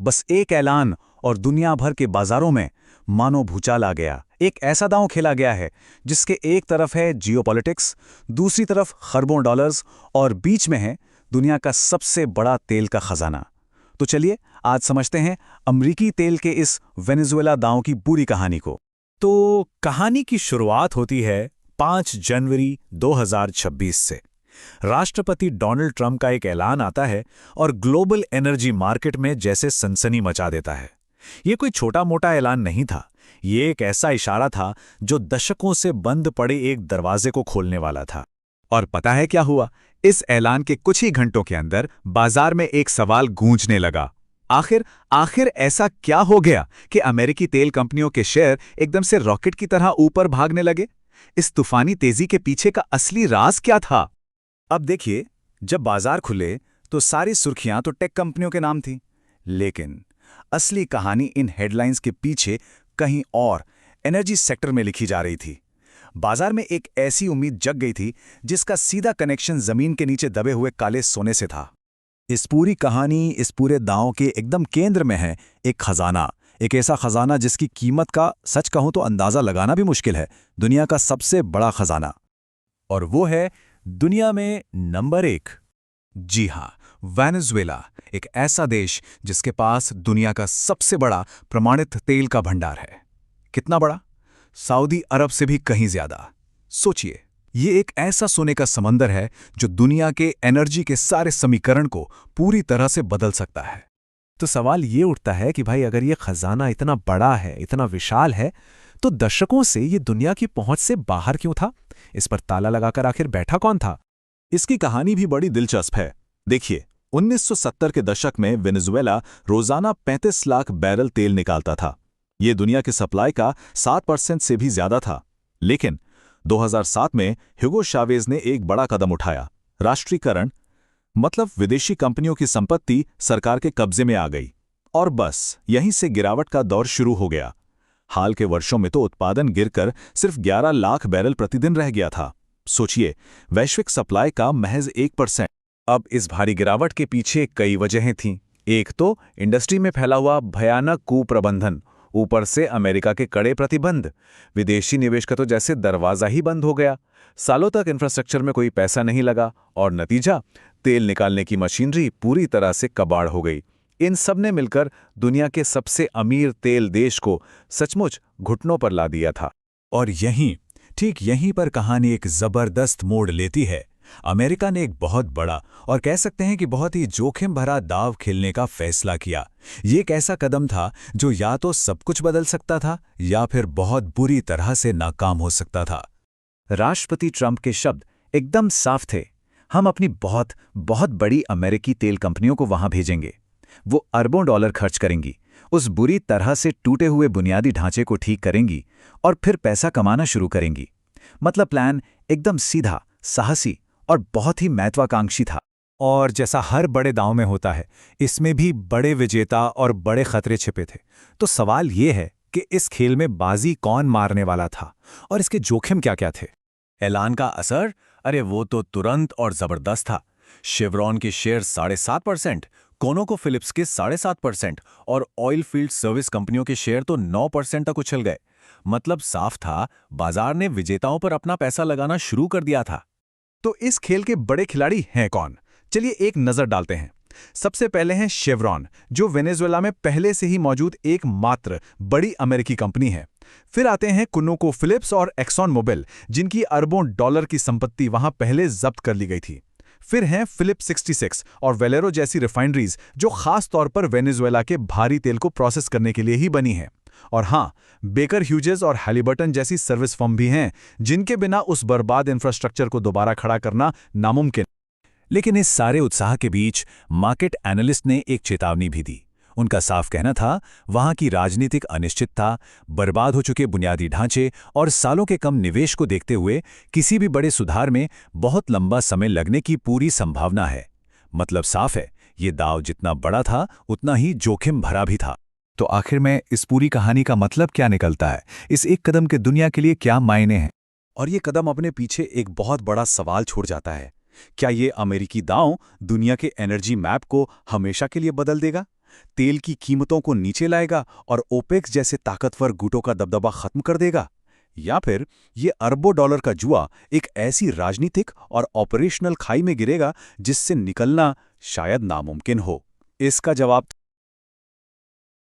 बस एक ऐलान और दुनिया भर के बाजारों में मानो भूचाल आ गया। एक ऐसा दांव खेला गया है जिसके एक तरफ है जियोपॉलिटिक्स, दूसरी तरफ खरबों डॉलर्स और बीच में है दुनिया का सबसे बड़ा तेल का खजाना। तो चलिए आज समझते हैं अमरीकी तेल के इस वेनेजुएला दांव की पूरी कहानी को। तो कहानी की शुरुआत होती है 5 जनवरी 2026 से। राष्ट्रपति डोनाल्ड ट्रंप का एक ऐलान आता है और ग्लोबल एनर्जी मार्केट में जैसे सनसनी मचा देता है। ये कोई छोटा मोटा ऐलान नहीं था, ये एक ऐसा इशारा था जो दशकों से बंद पड़े एक दरवाजे को खोलने वाला था। और पता है क्या हुआ? इस ऐलान के कुछ ही घंटों के अंदर बाजार में एक सवाल गूंजने लगा। आखिर ऐसा क्या हो गया कि अमेरिकी तेल कंपनियों के शेयर एकदम से रॉकेट की तरह ऊपर भागने लगे? इस तूफानी तेजी के पीछे का असली राज क्या था? अब देखिए, जब बाजार खुले तो सारी सुर्खियां तो टेक कंपनियों के नाम थी, लेकिन असली कहानी इन हेडलाइंस के पीछे कहीं और एनर्जी सेक्टर में लिखी जा रही थी। बाजार में एक ऐसी उम्मीद जग गई थी जिसका सीधा कनेक्शन जमीन के नीचे दबे हुए काले सोने से था। इस पूरी कहानी, इस पूरे दांव के एकदम केंद्र में है एक खजाना, एक ऐसा खजाना जिसकी कीमत का सच कहूं तो अंदाजा लगाना भी मुश्किल है। दुनिया का सबसे बड़ा खजाना, और वो है दुनिया में नंबर 1। जी हां, वेनेजुएला, एक ऐसा देश जिसके पास दुनिया का सबसे बड़ा प्रमाणित तेल का भंडार है। कितना बड़ा? सऊदी अरब से भी कहीं ज्यादा। सोचिए, ये एक ऐसा सोने का समंदर है जो दुनिया के एनर्जी के सारे समीकरण को पूरी तरह से बदल सकता है। तो सवाल ये उठता है कि भाई, अगर ये खजाना इतना बड़ा है, इतना विशाल है, तो दशकों से ये दुनिया की पहुंच से बाहर क्यों था? इस पर ताला लगाकर आखिर बैठा कौन था? इसकी कहानी भी बड़ी दिलचस्प है। देखिए, 1970 के दशक में वेनेजुएला रोजाना 35 लाख बैरल तेल निकालता था। ये दुनिया की सप्लाई का 7% से भी ज्यादा था। लेकिन 2007 में ह्यूगो चावेज ने एक बड़ा कदम उठाया। राष्ट्रीयकरण, मतलब विदेशी कंपनियों की संपत्ति सरकार के कब्जे में आ गई, और बस यहीं से गिरावट का दौर शुरू हो गया। हाल के वर्षों में तो उत्पादन गिरकर सिर्फ 11 लाख बैरल प्रतिदिन रह गया था। सोचिए, वैश्विक सप्लाई का महज 1%। अब इस भारी गिरावट के पीछे कई वजहें थीं। एक तो इंडस्ट्री में फैला हुआ भयानक कुप्रबंधन, ऊपर से अमेरिका के कड़े प्रतिबंध। विदेशी निवेश का तो जैसे दरवाजा ही बंद हो गया। सालों तक इंफ्रास्ट्रक्चर में कोई पैसा नहीं लगा, और नतीजा, तेल निकालने की मशीनरी पूरी तरह से कबाड़ हो गई। इन सब ने मिलकर दुनिया के सबसे अमीर तेल देश को सचमुच घुटनों पर ला दिया था। और ठीक यहीं पर कहानी एक जबरदस्त मोड़ लेती है। अमेरिका ने एक बहुत बड़ा और कह सकते हैं कि बहुत ही जोखिम भरा दांव खेलने का फैसला किया। ये एक ऐसा कदम था जो या तो सब कुछ बदल सकता था या फिर बहुत बुरी तरह से नाकाम हो सकता था। राष्ट्रपति ट्रंप के शब्द एकदम साफ थे। हम अपनी बहुत बहुत बड़ी अमेरिकी तेल कंपनियों को वहां भेजेंगे। वो अरबों डॉलर खर्च करेंगी, उस बुरी तरह से टूटे हुए बुनियादी ढांचे को ठीक करेंगी और फिर पैसा कमाना शुरू करेंगी। मतलब प्लान एकदम सीधा, साहसी और बहुत ही महत्वाकांक्षी था। और जैसा हर बड़े दांव में होता है, इसमें भी बड़े विजेता और बड़े खतरे छिपे थे। तो सवाल ये है कि इस खेल में बाजी कौन मारने वाला था और इसके जोखिम क्या-क्या थे? ऐलान का असर, अरे वो तो तुरंत और जबरदस्त था। शेवरॉन के शेयर 7.5%, कोनोको फिलिप्स के 7.5% और ऑयल फील्ड सर्विस कंपनियों के शेयर तो 9% तक उछल गए। मतलब साफ था, बाजार ने विजेताओं पर अपना पैसा लगाना शुरू कर दिया था। तो इस खेल के बड़े खिलाड़ी हैं कौन? चलिए एक नजर डालते हैं। सबसे पहले हैं शेवरॉन, जो वेनेजुएला में पहले से ही मौजूद एकमात्र बड़ी अमेरिकी कंपनी है। फिर आते हैं कोनोको फिलिप्स और एक्सॉन मोबिल, जिनकी अरबों डॉलर की संपत्ति वहां पहले जब्त कर ली गई थी। फिर हैं फिलिप्स 66 और वेलेरो जैसी रिफाइनरीज, जो खास तौर पर वेनेजुएला के भारी तेल को प्रोसेस करने के लिए ही बनी हैं। और हाँ, बेकर ह्यूजेस और हैलिबर्टन जैसी सर्विस फर्म भी हैं, जिनके बिना उस बर्बाद इंफ्रास्ट्रक्चर को दोबारा खड़ा करना नामुमकिन। लेकिन इस सारे उत्साह के बीच मार्केट एनालिस्ट ने एक चेतावनी भी दी। उनका साफ कहना था, वहां की राजनीतिक अनिश्चितता, बर्बाद हो चुके बुनियादी ढांचे और सालों के कम निवेश को देखते हुए किसी भी बड़े सुधार में बहुत लंबा समय लगने की पूरी संभावना है। मतलब साफ है, ये दांव जितना बड़ा था उतना ही जोखिम भरा भी था। तो आखिर में इस पूरी कहानी का मतलब क्या निकलता है? इस एक कदम के दुनिया के लिए क्या मायने हैं? और ये कदम अपने पीछे एक बहुत बड़ा सवाल छोड़ जाता है। क्या ये अमेरिकी दांव दुनिया के एनर्जी मैप को हमेशा के लिए बदल देगा? तेल की कीमतों को नीचे लाएगा और ओपेक जैसे ताकतवर गुटों का दबदबा खत्म कर देगा? या फिर ये अरबों डॉलर का जुआ एक ऐसी राजनीतिक और ऑपरेशनल खाई में गिरेगा जिससे निकलना शायद नामुमकिन हो? इसका जवाब